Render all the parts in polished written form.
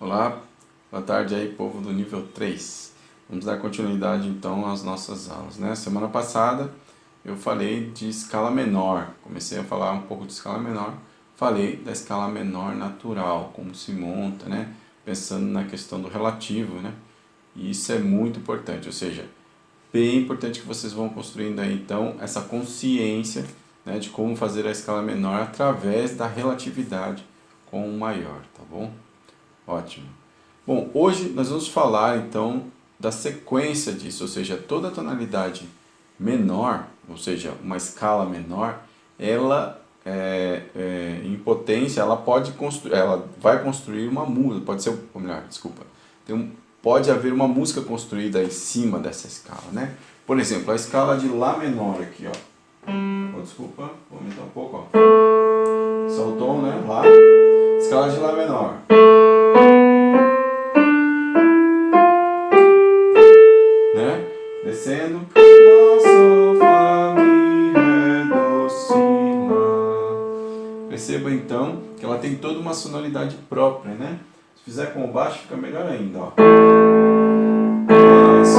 Olá, boa tarde aí, povo do nível 3. Vamos dar continuidade então às nossas aulas, né? Semana passada eu falei de escala menor, comecei a falar um pouco de escala menor, falei da escala menor natural, como se monta, né? Pensando na questão do relativo, né? E isso é muito importante, ou seja, bem importante que vocês vão construindo aí então essa consciência, né, de como fazer a escala menor através da relatividade com o maior, tá bom? Ótimo. Bom, hoje nós vamos falar então da sequência disso, ou seja, toda tonalidade menor, ou seja, uma escala menor, ela em potência, ela pode construir, ela vai construir uma música, pode ser, ou melhor, desculpa, pode haver uma música construída em cima dessa escala, né? Por exemplo, a escala de Lá menor aqui, ó. Oh, desculpa, vou aumentar um pouco, ó. Esse é o tom, né? Lá. Escala de Lá menor. Descendo, Lá, Sol, Fá, Mi, Ré, Dó, Si, Lá. Perceba então que ela tem toda uma sonoridade própria, né? Se fizer com o baixo fica melhor ainda, ó. Lá, Si,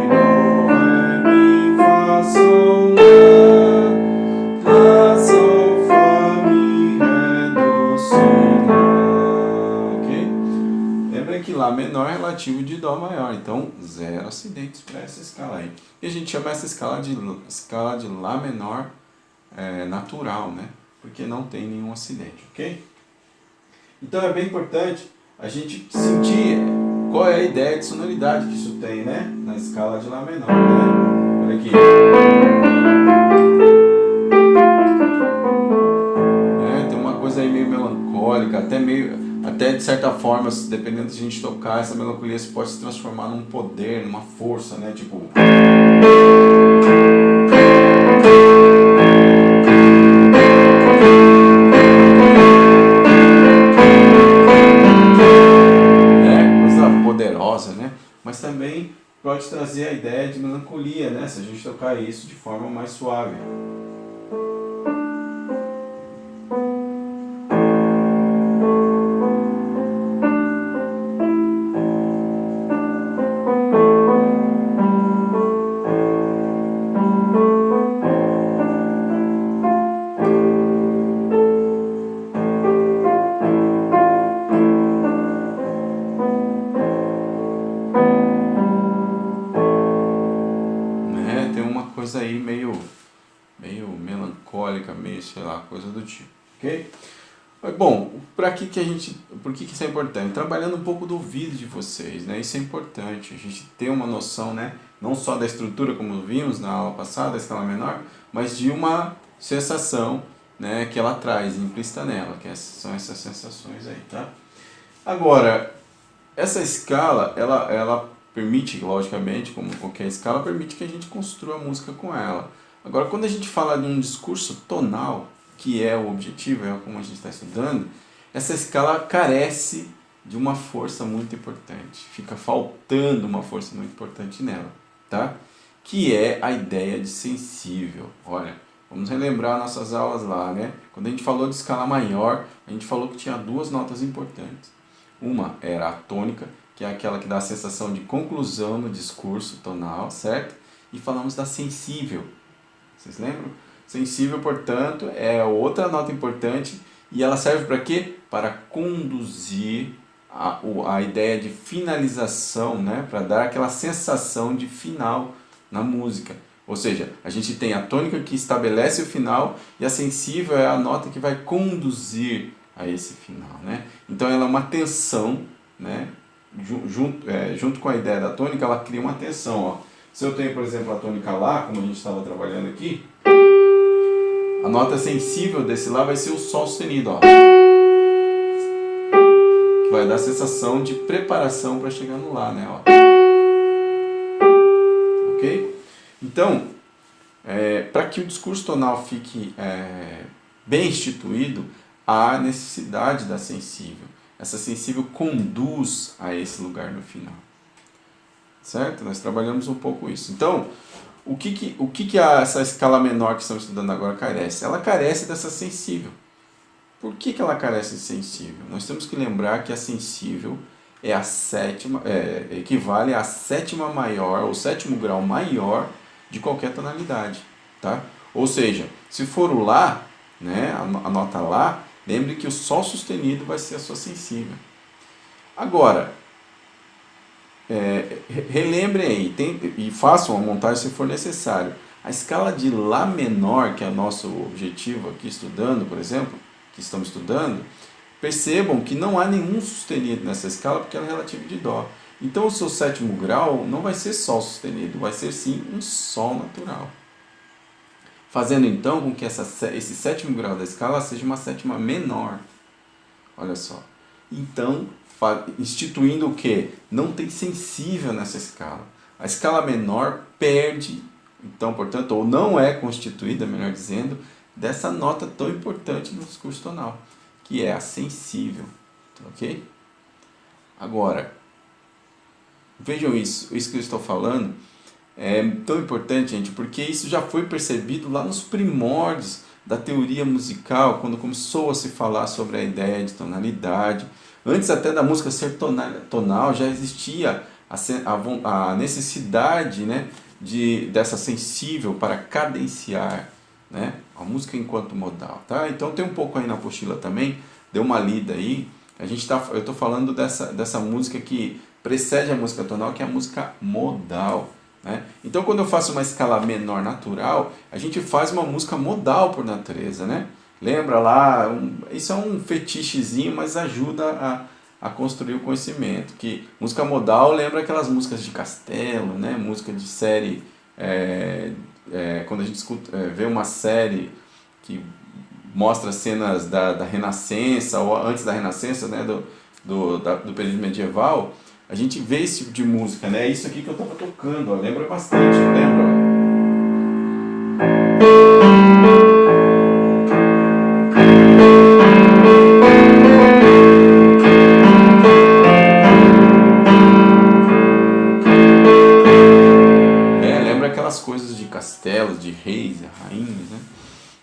Dó, Ré, Mi, Fá, Sol, Lá. Lá, Sol, Fá, Mi, Ré, Dó, Si, Lá. Ok? Lembra que Lá menor é relativo de Dó maior, então zero acidentes para essa escala aí. E a gente chama essa escala de Lá menor natural, né? Porque não tem nenhum acidente, ok? Então é bem importante a gente sentir qual é a ideia de sonoridade que isso tem, né? Na escala de Lá menor, né? Olha aqui. Tem uma coisa aí meio melancólica, até de certa forma, dependendo de a gente tocar, essa melancolia se pode se transformar num poder, numa força, né? Tipo... coisa poderosa, né? Mas também pode trazer a ideia de melancolia, né? Se a gente tocar isso de forma mais suave. Coisa aí meio melancólica, meio, sei lá, coisa do tipo, ok? Mas, bom, por que isso é importante? Trabalhando um pouco do ouvido de vocês, né? Isso é importante, a gente ter uma noção, né? Não só da estrutura, como vimos na aula passada, a escala menor, mas de uma sensação, né, que ela traz implícita nela, são essas sensações aí, tá? Agora, essa escala, ela permite, logicamente, como qualquer escala, permite que a gente construa a música com ela. Agora, quando a gente fala de um discurso tonal, que é o objetivo, é como a gente está estudando, essa escala carece de uma força muito importante. Fica faltando uma força muito importante nela, tá? Que é a ideia de sensível. Olha, vamos relembrar nossas aulas lá, né? Quando a gente falou de escala maior, a gente falou que tinha duas notas importantes. Uma era a tônica, que é aquela que dá a sensação de conclusão no discurso tonal, certo? E falamos da sensível. Vocês lembram? Sensível, portanto, é outra nota importante e ela serve para quê? Para conduzir a ideia de finalização, né? Para dar aquela sensação de final na música. Ou seja, a gente tem a tônica que estabelece o final e a sensível é a nota que vai conduzir a esse final, né? Então ela é uma tensão, né? Junto com a ideia da tônica, ela cria uma tensão, ó. Se eu tenho, por exemplo, a tônica Lá, como a gente estava trabalhando aqui, a nota sensível desse Lá vai ser o Sol sustenido, ó, que vai dar a sensação de preparação para chegar no Lá, né? Ó. Ok? Então, para que o discurso tonal fique bem instituído, há necessidade da sensível. Essa sensível conduz a esse lugar no final. Certo? Nós trabalhamos um pouco isso. Então, o que essa escala menor que estamos estudando agora carece? Ela carece dessa sensível. Por que ela carece de sensível? Nós temos que lembrar que a sensível é a sétima, equivale à sétima maior, ou sétimo grau maior de qualquer tonalidade, tá? Ou seja, se for o Lá, né, a nota Lá, lembre que o Sol sustenido vai ser a sua sensível. Agora, relembrem aí, e façam a montagem se for necessário. A escala de Lá menor, que é o nosso objetivo aqui estudando, por exemplo, que estamos estudando, percebam que não há nenhum sustenido nessa escala porque ela é relativa de Dó. Então o seu sétimo grau não vai ser Sol sustenido, vai ser sim um Sol natural. Fazendo então com que esse sétimo grau da escala seja uma sétima menor. Olha só. Então, instituindo o que? Não tem sensível nessa escala. A escala menor perde, então, portanto, ou não é constituída, melhor dizendo, dessa nota tão importante no discurso tonal, que é a sensível. Ok? Agora, vejam isso que eu estou falando é tão importante, gente, porque isso já foi percebido lá nos primórdios da teoria musical, quando começou a se falar sobre a ideia de tonalidade. Antes até da música ser tonal, já existia a necessidade, né, dessa sensível para cadenciar, né, a música enquanto modal. Tá? Então tem um pouco aí na apostila também, dê uma lida aí. Eu estou falando dessa música que precede a música tonal, que é a música modal. Né? Então, quando eu faço uma escala menor natural, a gente faz uma música modal por natureza. Né? Lembra lá, isso é um fetichezinho, mas ajuda a construir o conhecimento. Que música modal lembra aquelas músicas de castelo, né? Música de série. Quando a gente vê uma série que mostra cenas da Renascença, ou antes da Renascença, né? do período medieval. A gente vê esse tipo de música, né? É isso aqui que eu estava tocando, ó. Lembra bastante, lembra? Lembra aquelas coisas de castelos, de reis e rainhas, né?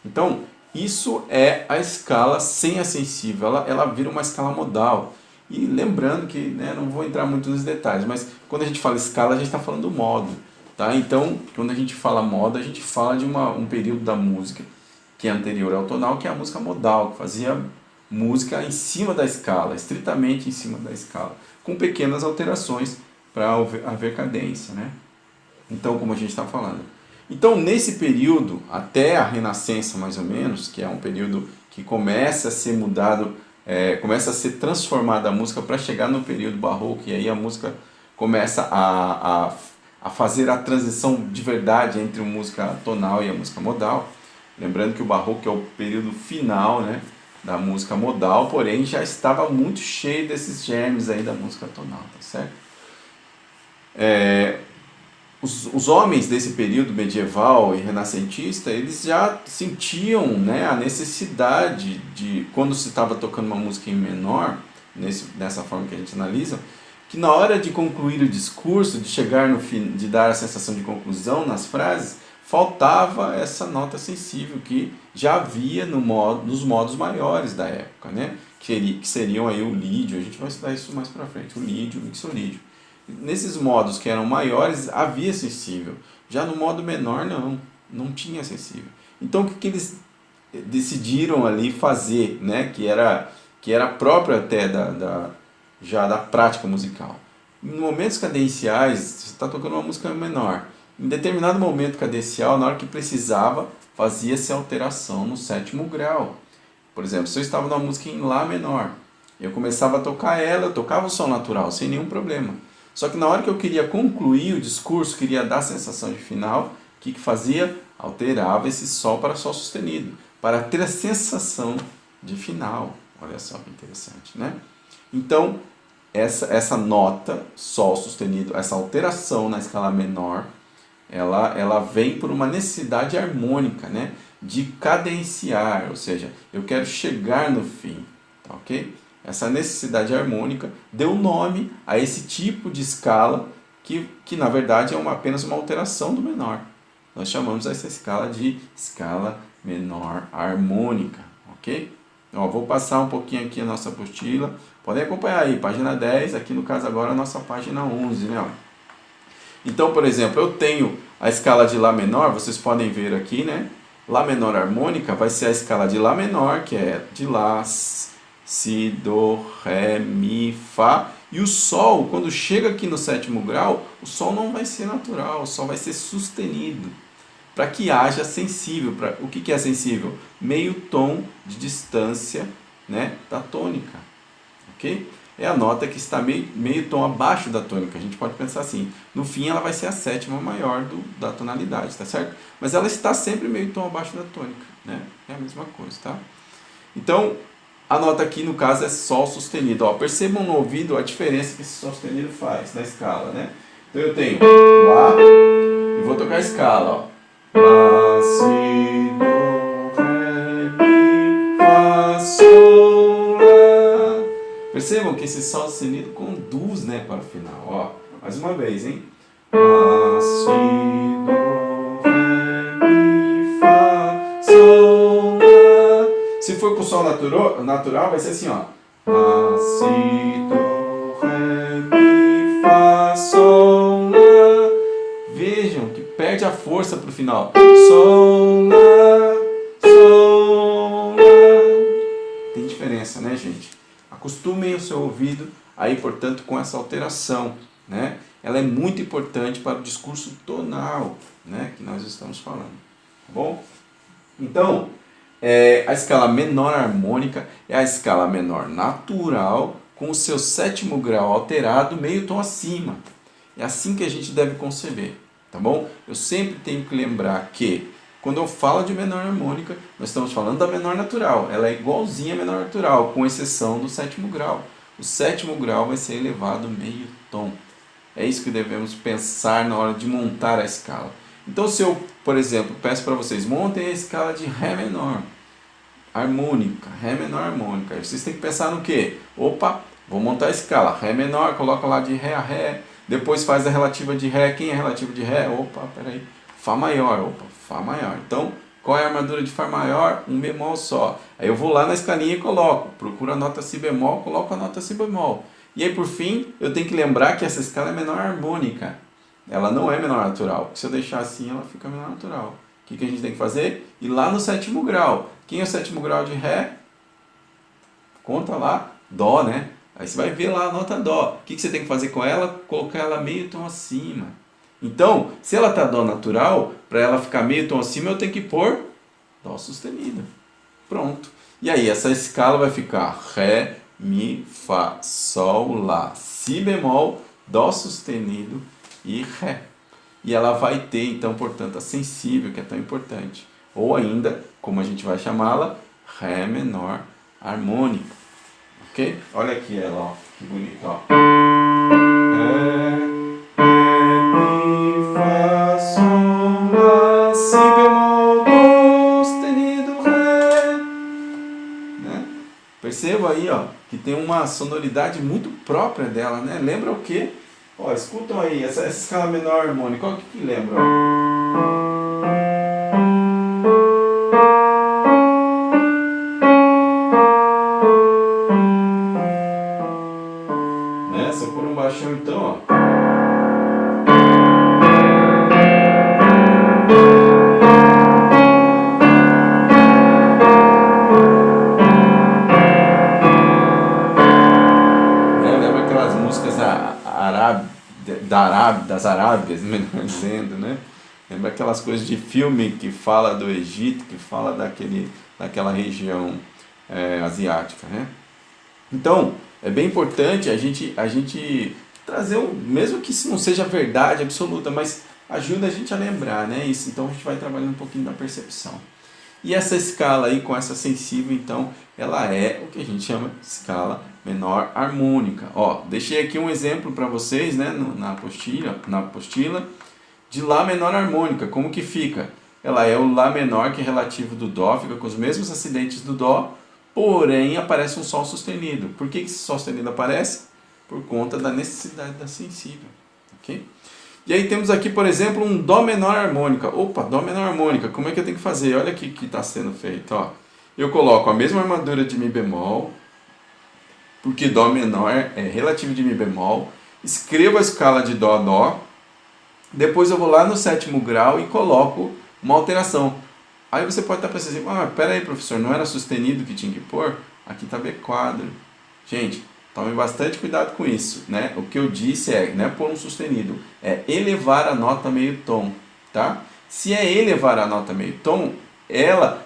Então, isso é a escala sem a sensível, ela vira uma escala modal. E lembrando que, né, não vou entrar muito nos detalhes, mas quando a gente fala escala, a gente está falando do modo. Tá? Então, quando a gente fala modo, a gente fala de um período da música que é anterior ao tonal, que é a música modal, que fazia música em cima da escala, estritamente em cima da escala, com pequenas alterações para haver cadência. Né? Então, como a gente está falando. Então, nesse período, até a Renascença mais ou menos, que é um período que começa a ser mudado, começa a ser transformada a música para chegar no período barroco, e aí a música começa a fazer a transição de verdade entre a música tonal e a música modal. Lembrando que o barroco é o período final, né, da música modal, porém já estava muito cheio desses germes aí da música tonal, tá certo? Os homens desse período medieval e renascentista, eles já sentiam, né, a necessidade de, quando se estava tocando uma música em menor, nessa forma que a gente analisa, que na hora de concluir o discurso, de chegar no fim, de dar a sensação de conclusão nas frases, faltava essa nota sensível que já havia nos modos maiores da época, né, que seriam aí o lídio, a gente vai estudar isso mais para frente, o lídio, o mixolídio. Nesses modos que eram maiores, havia sensível. Já no modo menor, não tinha sensível. Então, o que eles decidiram ali fazer, né? que era próprio até já da prática musical? Em momentos cadenciais, você está tocando uma música menor. Em determinado momento cadencial, na hora que precisava, fazia-se alteração no sétimo grau. Por exemplo, se eu estava numa música em Lá menor, eu começava a tocar ela, eu tocava o som natural, sem nenhum problema. Só que na hora que eu queria concluir o discurso, queria dar a sensação de final, o que fazia? Alterava esse Sol para Sol sustenido, para ter a sensação de final. Olha só que interessante, né? Então, essa nota, Sol sustenido, essa alteração na escala menor, ela vem por uma necessidade harmônica, né? De cadenciar, ou seja, eu quero chegar no fim, tá ok? Essa necessidade harmônica deu nome a esse tipo de escala que na verdade é apenas uma alteração do menor. Nós chamamos essa escala de escala menor harmônica, ok? Então, vou passar um pouquinho aqui a nossa apostila, Podem acompanhar aí, página 10, aqui no caso agora a nossa página 11, né? Então, por exemplo, eu tenho a escala de Lá menor, vocês podem ver aqui, né? Lá menor harmônica vai ser a escala de Lá menor, que é de Lá, Si, Do, Ré, Mi, Fá. E o Sol, quando chega aqui no 7º grau, o Sol não vai ser natural, o Sol vai ser sustenido. Para que haja sensível. O que é sensível? Meio tom de distância, né, da tônica. Ok? É a nota que está meio tom abaixo da tônica. A gente pode pensar assim, no fim ela vai ser a 7ª maior da tonalidade, tá certo? Mas ela está sempre meio tom abaixo da tônica, né? É a mesma coisa, tá? Então, a nota aqui no caso é Sol sustenido. Ó, percebam no ouvido a diferença que esse Sol sustenido faz na escala, né? Então eu tenho Lá e vou tocar a escala, ó. Lá, Si, Do, Ré, Mi, Fá, Sol, Lá. Percebam que esse Sol sustenido conduz, né, para o final. Ó, mais uma vez, hein? Lá, Si, Do, Ré, Mi, Fá, Sol, Lá. Se for com o Sol natural, vai ser assim, ó. Lá, Si, Do, Ré, Mi, Fá, Sol, Lá. Vejam que perde a força para o final. Sol, Lá, Sol, Lá. Tem diferença, né, gente? Acostumem o seu ouvido aí, portanto, com essa alteração, né? Ela é muito importante para o discurso tonal, né, que nós estamos falando, tá bom? Então, a escala menor harmônica é a escala menor natural com o seu 7º grau alterado meio tom acima. É assim que a gente deve conceber, tá bom? Eu sempre tenho que lembrar que quando eu falo de menor harmônica, nós estamos falando da menor natural. Ela é igualzinha à menor natural, com exceção do 7º grau. O 7º grau vai ser elevado meio tom. É isso que devemos pensar na hora de montar a escala. Então, se eu, por exemplo, peço para vocês, montem a escala de Ré menor harmônica, Ré menor harmônica. Aí vocês têm que pensar no quê? Opa, vou montar a escala. Ré menor, coloca lá de Ré a Ré. Depois faz a relativa de Ré. Quem é a relativa de Ré? Opa, peraí. Fá maior, opa, Fá maior. Então, qual é a armadura de Fá maior? Um bemol só. Aí eu vou lá na escalinha e coloco. Procuro a nota Si bemol, coloco a nota Si bemol. E aí, por fim, eu tenho que lembrar que essa escala é menor harmônica. Ela não é menor natural. Se eu deixar assim, ela fica menor natural. O que a gente tem que fazer? Ir lá no 7º grau. Quem é o 7º grau de Ré? Conta lá. Dó, né? Aí você vai ver lá a nota Dó. O que você tem que fazer com ela? Colocar ela meio tom acima. Então, se ela está Dó natural, para ela ficar meio tom acima, eu tenho que pôr Dó sustenido. Pronto. E aí, essa escala vai ficar Ré, Mi, Fá, Sol, Lá, Si bemol, Dó sustenido e Ré. E ela vai ter, então, portanto, a sensível, que é tão importante. Ou ainda, como a gente vai chamá-la, Ré menor harmônica. Ok? Olha aqui ela, ó. Que bonito, ó. Ré, Mi, Fá, Sol, Lá, Si bemol, Dó sustenido, Ré. Né? Perceba aí, ó, que tem uma sonoridade muito própria dela, né? Lembra o quê? Ó, escutam aí, essa escala menor harmônica, o que lembra? Né? Se eu pôr um baixão então, ó. Lembra aquelas músicas das Arábias, melhor dizendo, né? Lembra aquelas coisas de filme que fala do Egito, que fala daquela região asiática, né? Então, é bem importante a gente trazer, mesmo que isso não seja verdade absoluta, mas ajuda a gente a lembrar, né? Isso, então a gente vai trabalhando um pouquinho da percepção. E essa escala aí, com essa sensível, então, ela é o que a gente chama de escala menor harmônica. Ó, deixei aqui um exemplo para vocês, né, na apostila de Lá menor harmônica. Como que fica? Ela é o Lá menor, que é relativo do Dó, fica com os mesmos acidentes do Dó, porém aparece um Sol sustenido. Por que esse Sol sustenido aparece? Por conta da necessidade da sensível. Ok? E aí temos aqui, por exemplo, um Dó menor harmônica. Opa, Dó menor harmônica, como é que eu tenho que fazer? Olha aqui o que está sendo feito. Ó. Eu coloco a mesma armadura de Mi bemol, porque Dó menor é relativo de Mi bemol, escrevo a escala de Dó a Dó, depois eu vou lá no 7º grau e coloco uma alteração. Aí você pode estar pensando assim, pera aí professor, não era sustenido que tinha que pôr? Aqui está B quadro. Gente, tome bastante cuidado com isso, né? O que eu disse não é pôr um sustenido, é elevar a nota meio tom, tá? Se é elevar a nota meio tom,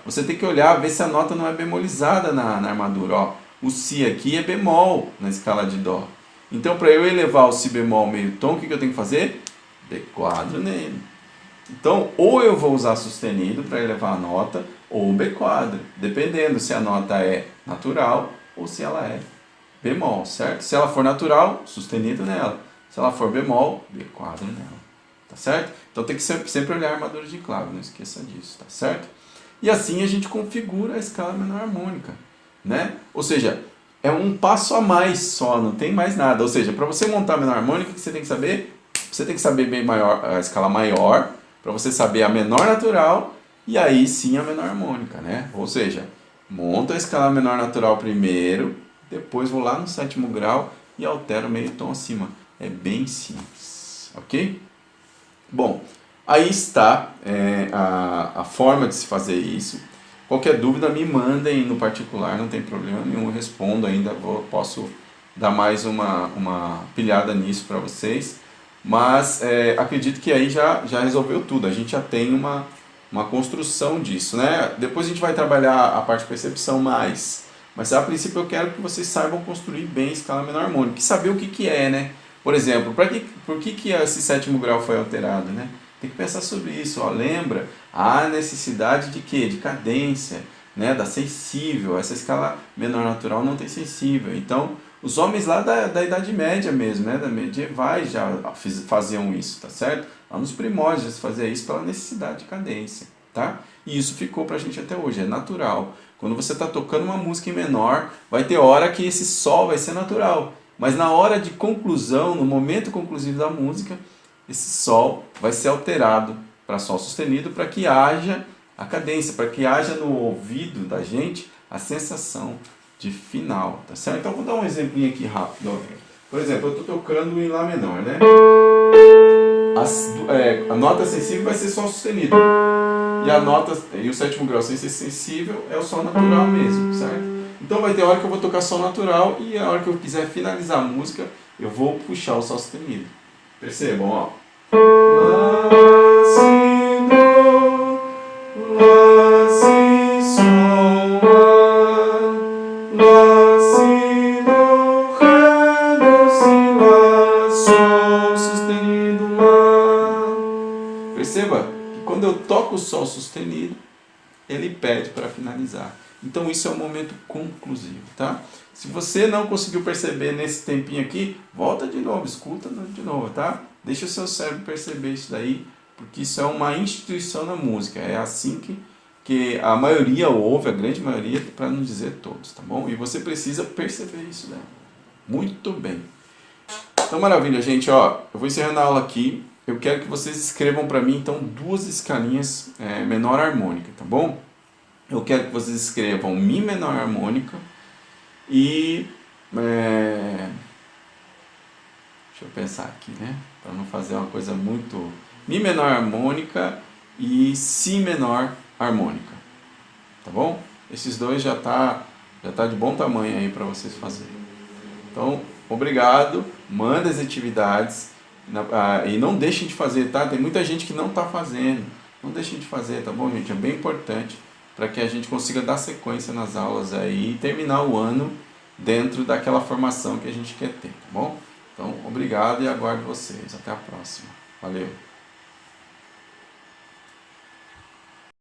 você tem que olhar, ver se a nota não é bemolizada na armadura, ó. O Si aqui é bemol na escala de Dó. Então, para eu elevar o Si bemol meio tom, o que eu tenho que fazer? B quadro nele. Então, ou eu vou usar sustenido para elevar a nota, ou B quadro, dependendo se a nota é natural ou se ela é bemol, certo? Se ela for natural, sustenido nela. Se ela for bemol, B quadro nela. Tá certo? Então tem que sempre olhar a armadura de clave, não esqueça disso, tá certo? E assim a gente configura a escala menor harmônica, né? Ou seja, é um passo a mais só, não tem mais nada. Ou seja, para você montar a menor harmônica, o que você tem que saber? Você tem que saber bem maior, a escala maior, para você saber a menor natural e aí sim a menor harmônica, né? Ou seja, monto a escala menor natural primeiro, depois vou lá no 7º grau e altero meio tom acima. É bem simples, ok? Bom, aí está a forma de se fazer isso. Qualquer dúvida me mandem no particular, não tem problema nenhum, eu respondo ainda, posso dar mais uma pilhada nisso para vocês. Mas acredito que aí já resolveu tudo, a gente já tem uma construção disso, né? Depois a gente vai trabalhar a parte de percepção mais, mas a princípio eu quero que vocês saibam construir bem a escala menor harmônica e saber o que é, né? Por exemplo, por que esse 7º grau foi alterado, né? Tem que pensar sobre isso, ó. Lembra a necessidade de quê? De cadência, né? Da sensível, essa escala menor natural não tem sensível, então os homens lá da Idade Média mesmo, né, da medievais já faziam isso, tá certo? Lá nos primórdios já se fazia isso pela necessidade de cadência, tá? E isso ficou pra gente até hoje, é natural. Quando você está tocando uma música em menor, vai ter hora que esse Sol vai ser natural, mas na hora de conclusão, no momento conclusivo da música, esse Sol vai ser alterado para Sol sustenido para que haja a cadência, para que haja no ouvido da gente a sensação de final, tá certo? Então vou dar um exemplinho aqui rápido. Por exemplo, eu estou tocando em Lá menor, né? A nota sensível vai ser Sol sustenido. E o 7º grau sem ser sensível é o Sol natural mesmo, certo? Então vai ter hora que eu vou tocar Sol natural e a hora que eu quiser finalizar a música, eu vou puxar o Sol sustenido. Percebam, ó. Lá, si, do, lá, si, sol, lá, si, do, ré, do, si, lá, sol sustenido, lá. Perceba que quando eu toco o Sol sustenido, ele pede para finalizar. Então isso é um momento conclusivo, tá? Se você não conseguiu perceber nesse tempinho aqui, volta de novo, escuta de novo, tá? Deixa o seu cérebro perceber isso daí, porque isso é uma instituição na música. É assim que a maioria ouve, a grande maioria, para não dizer todos, tá bom? E você precisa perceber isso daí. Muito bem. Então, maravilha, gente. Ó, eu vou encerrando a aula aqui. Eu quero que vocês escrevam para mim, então, 2 escalinhas menor harmônica, tá bom? Eu quero que vocês escrevam Mi menor harmônica e... deixa eu pensar aqui, né? Para não fazer uma coisa muito... Mi menor harmônica e Si menor harmônica. Tá bom? Esses dois já tá de bom tamanho aí para vocês fazerem. Então, obrigado. Manda as atividades. E não deixem de fazer, tá? Tem muita gente que não está fazendo. Não deixem de fazer, tá bom, gente? É bem importante para que a gente consiga dar sequência nas aulas aí e terminar o ano dentro daquela formação que a gente quer ter, tá bom? Então, obrigado e aguardo vocês. Até a próxima. Valeu!